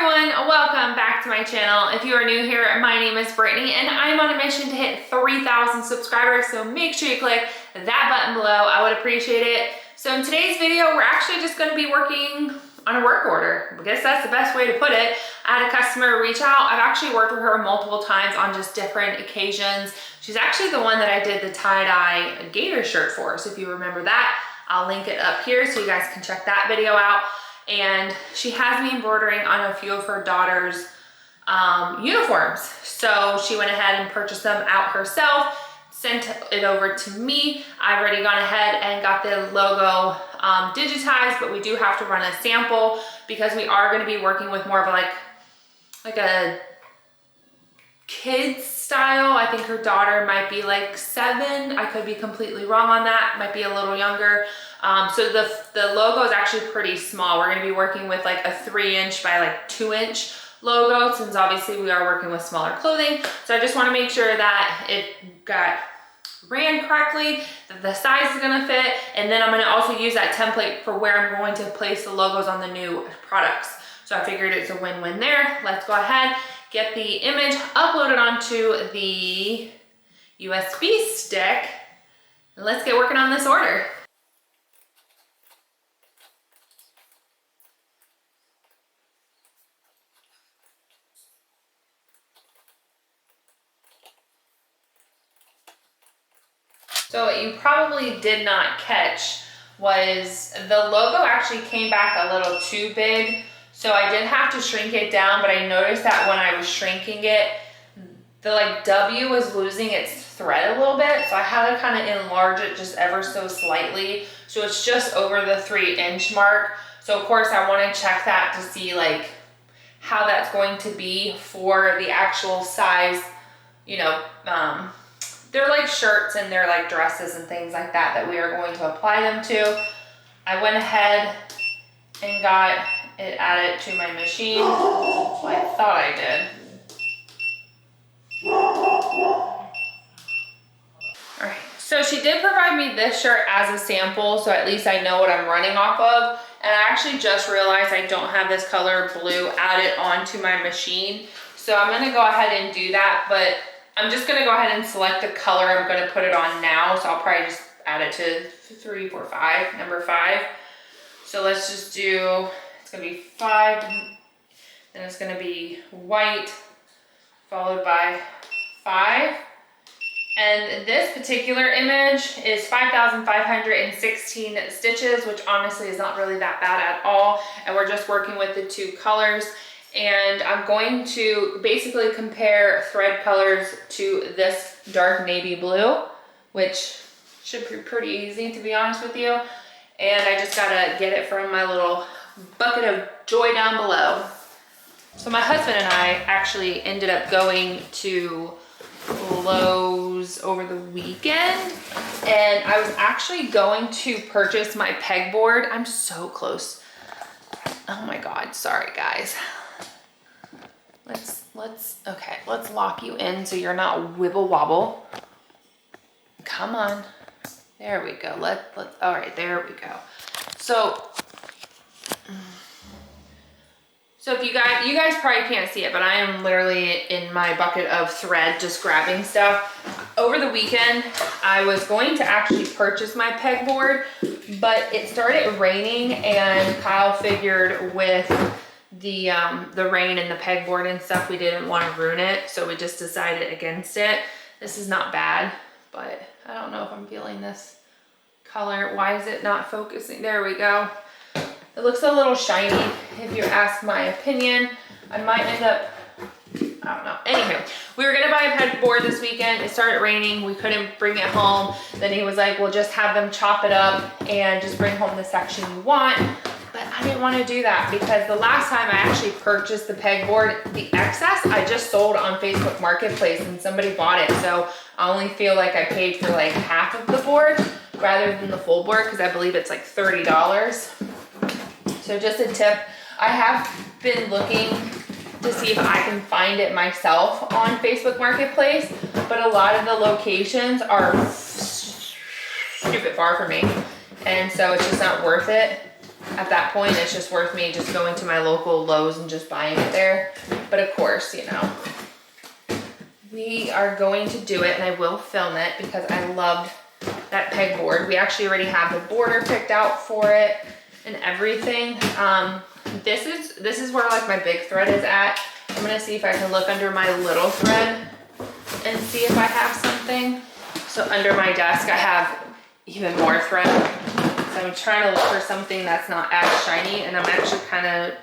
everyone, welcome back to my channel. If you are new here, my name is Brittany and I'm on a mission to hit 3,000 subscribers, so make sure you click that button below. I would appreciate it. So in today's video, we're actually just going to be working on a work order. I guess that's the best way to put it. I had a customer reach out. I've actually worked with her multiple times on just different occasions. She's actually the one that I did the tie-dye gator shirt for. So if you remember that, I'll link it up here so you guys can check that video out. And she has me embroidering on a few of her daughter's uniforms. So she went ahead and purchased them out herself, sent it over to me. I've already gone ahead and got the logo digitized, but we do have to run a sample because we are going to be working with more of like a kid's style. I think her daughter might be like 7. I could be completely wrong on that. Might be a little younger. So the logo is actually pretty small. We're going to be working with like a 3-inch by like 2-inch logo, since obviously we are working with smaller clothing. So I just want to make sure that it got ran correctly, that the size is going to fit, and then I'm going to also use that template for where I'm going to place the logos on the new products. So I figured it's a win-win there. Let's go ahead, get the image uploaded onto the USB stick, and let's get working on this order. So what you probably did not catch was the logo actually came back a little too big. So I did have to shrink it down, but I noticed that when I was shrinking it, the like W was losing its thread a little bit. So I had to kind of enlarge it just ever so slightly. So it's just over the 3-inch mark. So of course I want to check that to see like how that's going to be for the actual size, you know, they're like shirts and they're like dresses and things like that that we are going to apply them to. I went ahead and got it added to my machine. Well, I thought I did. All right, so she did provide me this shirt as a sample, so at least I know what I'm running off of. And I actually just realized I don't have this color blue added onto my machine. So I'm gonna go ahead and do that, but I'm just gonna go ahead and select the color I'm gonna put it on now. So I'll probably just add it to 3, 4, 5, number 5. So let's just do, it's gonna be 5, then it's gonna be white, followed by 5. And this particular image is 5,516 stitches, which honestly is not really that bad at all. And we're just working with the 2 colors. And I'm going to basically compare thread colors to this dark navy blue, which should be pretty easy, to be honest with you. And I just gotta get it from my little bucket of joy down below. So my husband and I actually ended up going to Lowe's over the weekend, and I was actually going to purchase my pegboard. I'm so close. Oh my God, sorry guys. Let's lock you in so you're not wibble wobble. Come on. There we go. All right, there we go. So if you guys probably can't see it, but I am literally in my bucket of thread just grabbing stuff. Over the weekend, I was going to actually purchase my pegboard, but it started raining and Kyle figured with the rain and the pegboard and stuff, we didn't want to ruin it, so we just decided against it. This is not bad, but I don't know if I'm feeling this color. Why is it not focusing? There we go. It looks a little shiny, if you ask my opinion. I might end up, I don't know. Anywho, we were gonna buy a pegboard this weekend. It started raining, we couldn't bring it home. Then he was like, well, just have them chop it up and just bring home the section you want. But I didn't want to do that because the last time I actually purchased the pegboard, the excess I just sold on Facebook Marketplace and somebody bought it. So I only feel like I paid for like half of the board rather than the full board, because I believe it's like $30. So just a tip, I have been looking to see if I can find it myself on Facebook Marketplace, but a lot of the locations are stupid far from me. And so it's just not worth it. at that point, it's just worth me just going to my local Lowe's and just buying it there. But of course, you know, we are going to do it, and I will film it because I loved that pegboard. We actually already have the border picked out for it and everything. This is where like my big thread is at. I'm gonna see if I can look under my little thread and see if I have something. So under my desk, I have even more thread. So I'm trying to look for something that's not as shiny, and I'm actually kind of,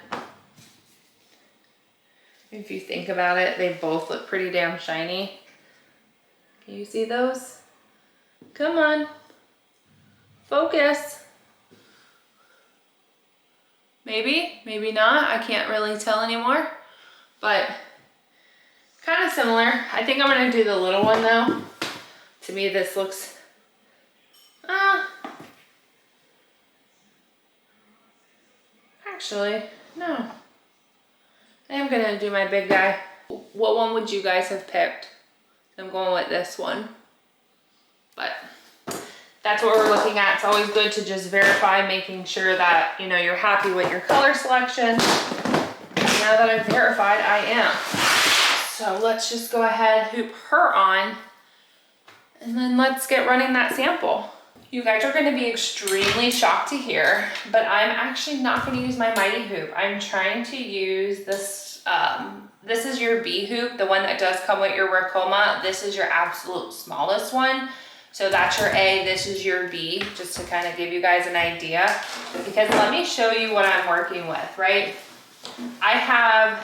if you think about it, they both look pretty damn shiny. Can you see those? Come on, focus. Maybe, maybe not. I can't really tell anymore, but kind of similar. I think I'm gonna do the little one though. To me, this looks, actually, no. I am gonna do my big guy. What one would you guys have picked? I'm going with this one, but that's what we're looking at. It's always good to just verify, making sure that, you know, you're happy with your color selection. Now that I've verified, I am. So let's just go ahead, hoop her on, and then let's get running that sample. You guys are gonna be extremely shocked to hear, but I'm actually not gonna use my Mighty Hoop. I'm trying to use this, this is your B hoop, the one that does come with your Ricoma. This is your absolute smallest one. So that's your A, this is your B, just to kind of give you guys an idea. Because let me show you what I'm working with, right? I have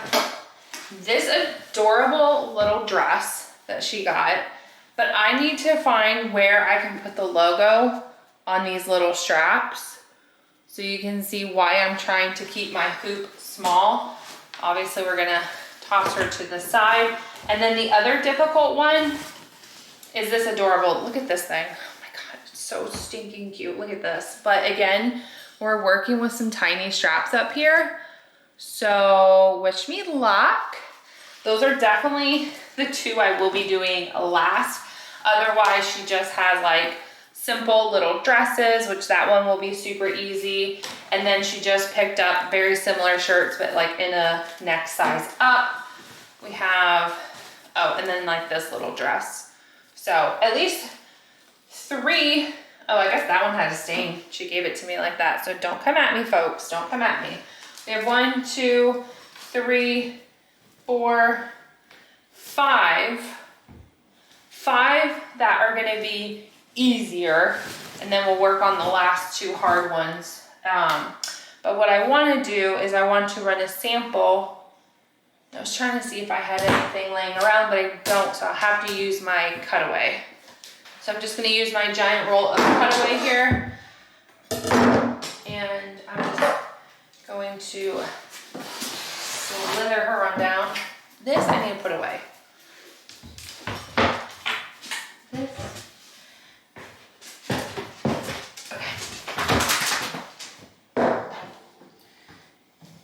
this adorable little dress that she got, but I need to find where I can put the logo on these little straps. So you can see why I'm trying to keep my hoop small. Obviously we're gonna toss her to the side. And then the other difficult one is this adorable, look at this thing. Oh my God, it's so stinking cute, look at this. But again, we're working with some tiny straps up here. So wish me luck. Those are definitely the two I will be doing last. Otherwise, she just has like simple little dresses, which that one will be super easy. And then she just picked up very similar shirts, but like in a neck size up. We have, oh, and then like this little dress. So at least 3, oh, I guess that one had a stain. She gave it to me like that. So don't come at me, folks, don't come at me. We have 1, 2, 3, 4, 5 that are gonna be easier, and then we'll work on the last 2 hard ones. But what I wanna do is I want to run a sample. I was trying to see if I had anything laying around, but I don't, so I'll have to use my cutaway. So I'm just gonna use my giant roll of cutaway here, and I'm just going to slither her on down. This I need to put away. This. Okay.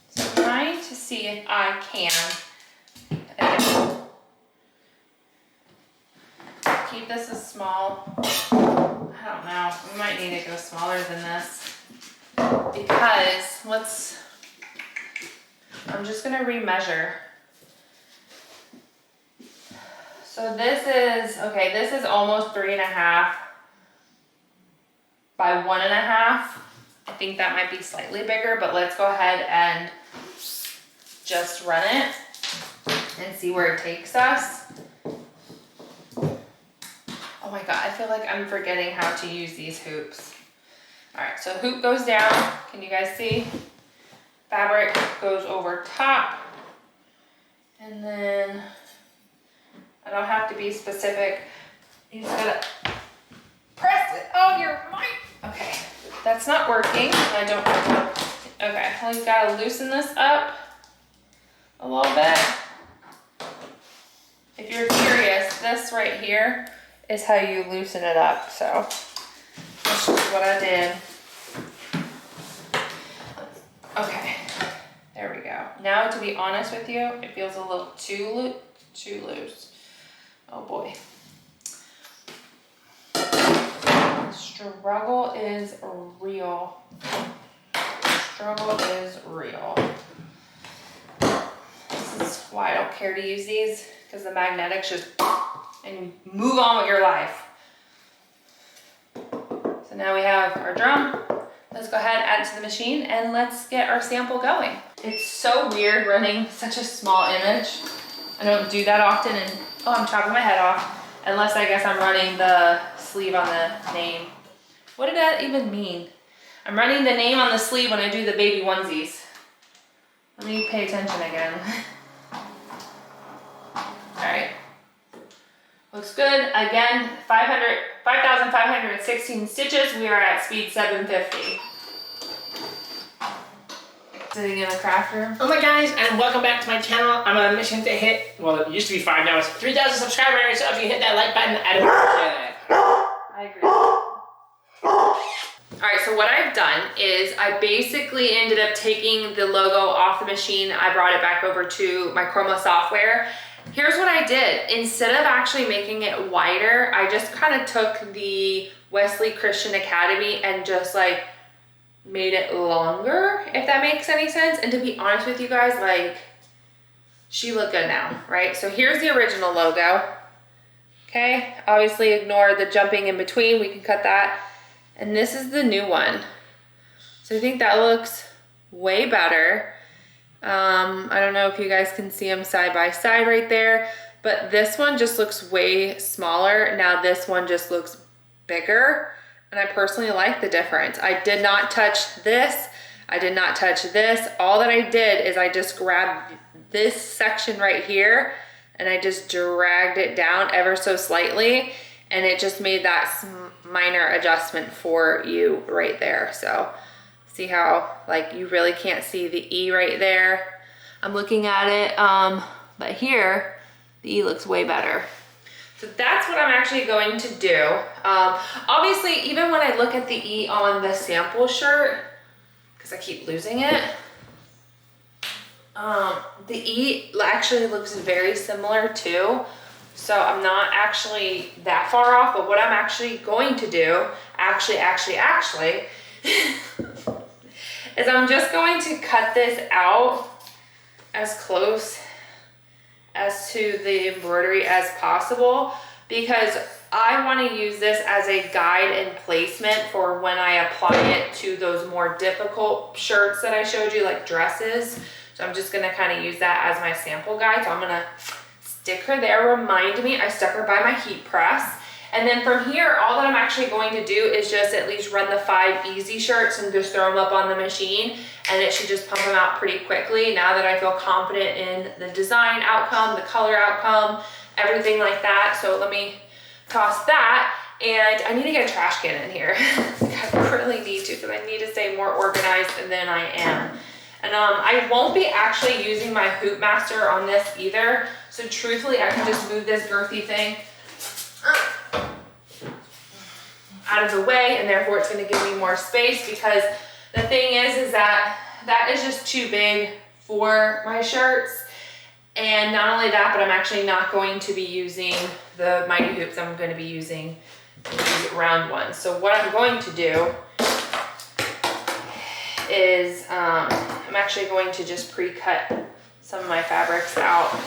So I'm trying to see if I can keep this as small. I don't know. We might need to go smaller than this because I'm just gonna remeasure. So this is, okay, this is almost 3.5 by 1.5. I think that might be slightly bigger, but let's go ahead and just run it and see where it takes us. Oh my God, I feel like I'm forgetting how to use these hoops. All right, so hoop goes down. Can you guys see? Fabric goes over top. And then, I don't have to be specific. You just gotta press it on your mic. Okay, that's not working. I don't know. Okay, well, you gotta loosen this up a little bit. If you're curious, this right here is how you loosen it up. So this is what I did. Okay, there we go. Now, to be honest with you, it feels a little too loose. Oh boy. The struggle is real. struggle is real. This is why I don't care to use these, because the magnetics just, and move on with your life. So now we have our drum. Let's go ahead, add it to the machine, and let's get our sample going. It's so weird running such a small image. I don't do that often, and oh, I'm chopping my head off. Unless I guess I'm running the sleeve on the name. What did that even mean? I'm running the name on the sleeve when I do the baby onesies. Let me pay attention again. All right. Looks good. Again, 5,516 stitches. We are at speed 750. Sitting in a craft room. Oh my guys, and welcome back to my channel. I'm on a mission to hit, well, it used to be 5, now it's 3,000 subscribers. So if you hit that like button, I'd appreciate it. I agree. All right, so what I've done is I basically ended up taking the logo off the machine. I brought it back over to my Ricoma software. Here's what I did. Instead of actually making it wider, I just kind of took the Wesley Christian Academy and just like made it longer, if that makes any sense. And to be honest with you guys, like, she looked good now, right? So here's the original logo. Okay, obviously ignore the jumping in between. We can cut that. And this is the new one. So I think that looks way better. I don't know if you guys can see them side by side right there, but this one just looks way smaller. Now this one just looks bigger, and I personally like the difference. I did not touch this. I did not touch this. All that I did is I just grabbed this section right here and I just dragged it down ever so slightly, and it just made that minor adjustment for you right there. So see how, like, you really can't see the E right there. I'm looking at it, but here, the E looks way better. So that's what I'm actually going to do. Obviously, even when I look at the E on the sample shirt, because I keep losing it, the E actually looks very similar too. So I'm not actually that far off, but what I'm actually going to do, actually, is I'm just going to cut this out as close as to the embroidery as possible, because I want to use this as a guide and placement for when I apply it to those more difficult shirts that I showed you, like dresses. So I'm just going to kind of use that as my sample guide. So I'm going to stick her there. Remind me, I stuck her by my heat press. And then from here, all that I'm actually going to do is just at least run the 5 easy shirts and just throw them up on the machine, and it should just pump them out pretty quickly now that I feel confident in the design outcome, the color outcome, everything like that. So let me toss that, and I need to get a trash can in here. I really need to, because I need to stay more organized than I am. And I won't be actually using my Hoop Master on this either. So truthfully, I can just move this girthy thing out of the way, and therefore it's going to give me more space, because the thing is that that is just too big for my shirts. And not only that, but I'm actually not going to be using the Mighty Hoops. I'm going to be using these round ones. So what I'm going to do is I'm actually going to just pre-cut some of my fabrics out.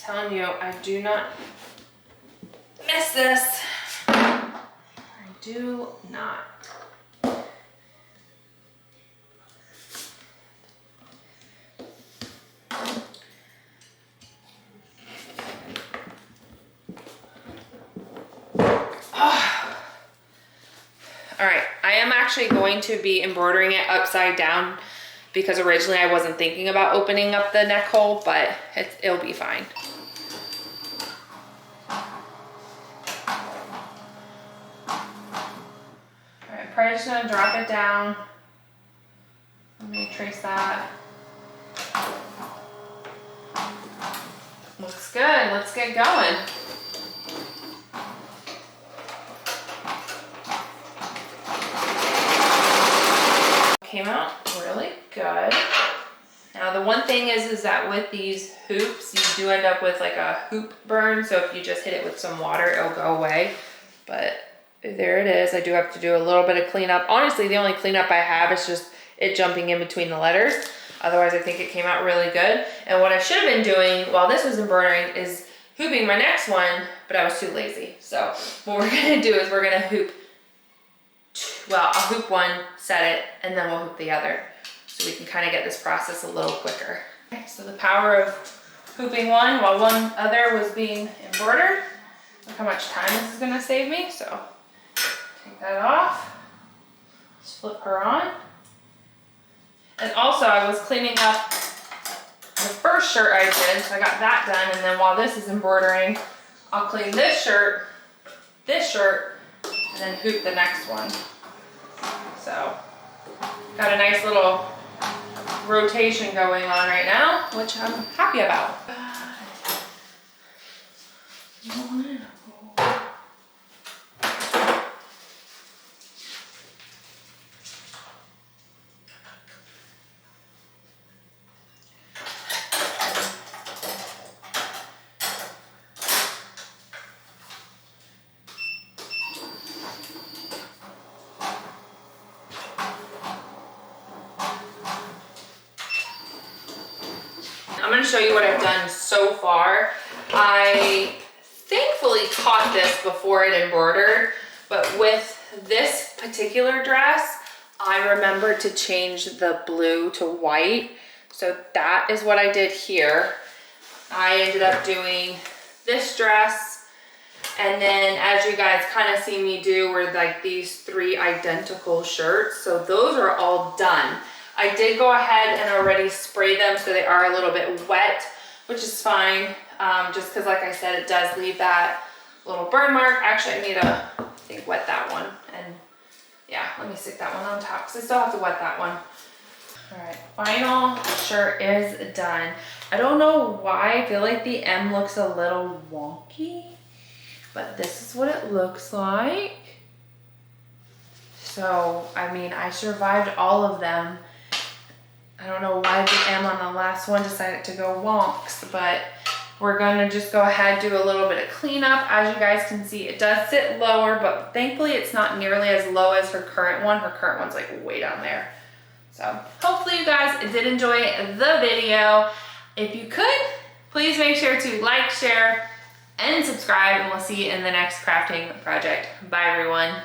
Telling you, I do not miss this. I do not. actually going to be embroidering it upside down because originally I wasn't thinking about opening up the neck hole, but it'll be fine. All right, probably just gonna drop it down. Let me trace that. Looks good, let's get going. Came out really good. Now the one thing is that with these hoops, you do end up with like a hoop burn. So if you just hit it with some water, it'll go away. But there it is. I do have to do a little bit of cleanup. Honestly, the only cleanup I have is just it jumping in between the letters. Otherwise, I think it came out really good. And what I should have been doing while this was embroidering is hooping my next one, but I was too lazy. So what we're gonna do is we're gonna hoop. Well, I'll hoop one, set it, and then we'll hoop the other. So we can kind of get this process a little quicker. Okay, so the power of hooping one while one other was being embroidered. Look how much time this is gonna save me. So take that off, just flip her on. And also I was cleaning up the first shirt I did, so I got that done. And then while this is embroidering, I'll clean this shirt, and then hoop the next one. So, got a nice little rotation going on right now, which I'm happy about. I'm going to show you what I've done so far. I thankfully caught this before it embroidered, but with this particular dress, I remembered to change the blue to white. So that is what I did here. I ended up doing this dress, and then as you guys kind of see me do, were like these 3 identical shirts. So those are all done. I did go ahead and already spray them so they are a little bit wet, which is fine. Just because like I said, it does leave that little burn mark. Actually, I need to, I think, wet that one. And yeah, let me stick that one on top because I still have to wet that one. All right, final shirt is done. I don't know why, I feel like the M looks a little wonky, but this is what it looks like. So, I mean, I survived all of them. I don't know why the M on the last one decided to go wonks, but we're gonna just go ahead, do a little bit of cleanup. As you guys can see, it does sit lower, but thankfully it's not nearly as low as her current one. Her current one's like way down there. So hopefully you guys did enjoy the video. If you could, please make sure to like, share, and subscribe, and we'll see you in the next crafting project. Bye everyone.